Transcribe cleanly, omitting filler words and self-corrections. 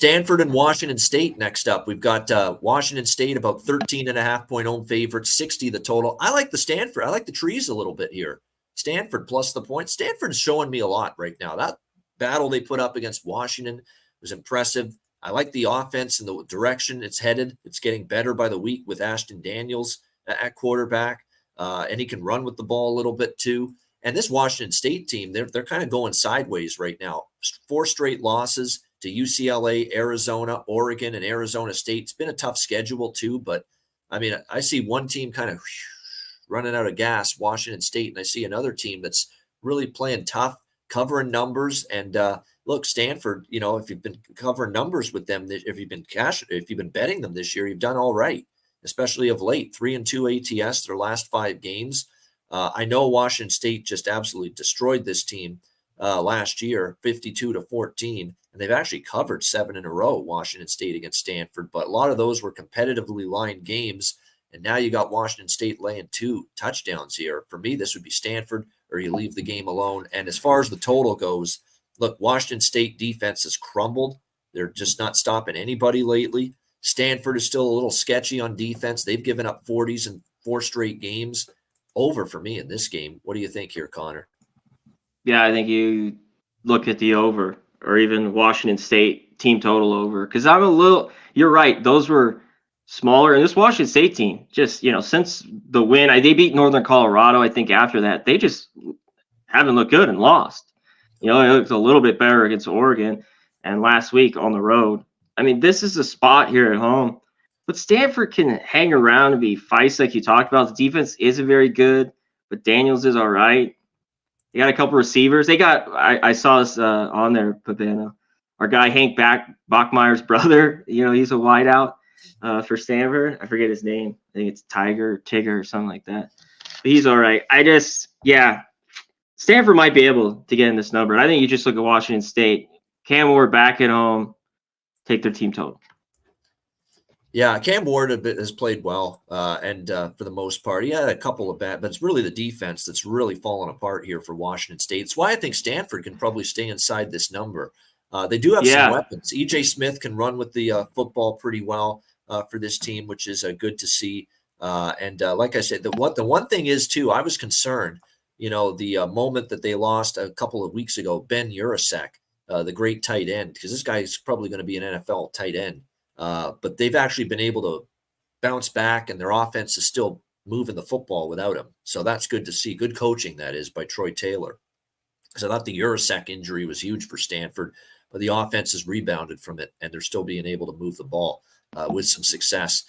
Stanford and Washington State next up. We've got Washington State about 13.5-point home favorite, 60 the total. I like the Stanford. I like the trees a little bit here. Stanford plus the point. Stanford's showing me a lot right now. That battle they put up against Washington was impressive. I like the offense and the direction it's headed. It's getting better by the week with Ashton Daniels at quarterback, and he can run with the ball a little bit too. And this Washington State team, they're kind of going sideways right now. 4 straight losses to UCLA, Arizona, Oregon, and Arizona State. It's been a tough schedule too, but I mean, I see one team kind of running out of gas, Washington State, and I see another team that's really playing tough, covering numbers. And look, Stanford, if you've been covering numbers with them, if you've been betting them this year, you've done all right, especially of late. 3-2 ATS their last 5 games. I know Washington State just absolutely destroyed this team last year, 52-14, and they've actually covered 7 in a row, Washington State against Stanford, but a lot of those were competitively lined games, and now you got Washington State laying 2 touchdowns here. For me, this would be Stanford, or you leave the game alone. And as far as the total goes, look, Washington State defense has crumbled. They're just not stopping anybody lately. Stanford is still a little sketchy on defense. They've given up 40s in 4 straight games. Over for me in this game. What do you think here, Connor? Yeah, I think you look at the over, or even Washington State team total over, because you're right, those were smaller. And this Washington State team, just, since the win, they beat Northern Colorado. I think after that, they just haven't looked good and lost. It looked a little bit better against Oregon, and last week on the road. I mean, this is a spot here at home. But Stanford can hang around and be feisty like you talked about. The defense isn't very good, but Daniels is all right. They got a couple receivers. I saw this on there, Pabana. Our guy Hank Bachmeier's brother, he's a wideout for Stanford. I forget his name. I think it's Tigger or something like that. But he's all right. Stanford might be able to get in this number. I think you just look at Washington State. Cam Ward back at home, take their team total. Yeah, Cam Ward has played well, and for the most part, he had a couple of bad, but it's really the defense that's really fallen apart here for Washington State. It's why I think Stanford can probably stay inside this number. They do have some weapons. E.J. Smith can run with the football pretty well for this team, which is good to see. And like I said, the one thing is, too, I was concerned, the moment that they lost a couple of weeks ago, Ben Urasek, the great tight end, because this guy is probably going to be an NFL tight end. But they've actually been able to bounce back, and their offense is still moving the football without him. So that's good to see. Good coaching, that is, by Troy Taylor. Because I thought the Urasek injury was huge for Stanford, but the offense has rebounded from it, and they're still being able to move the ball with some success.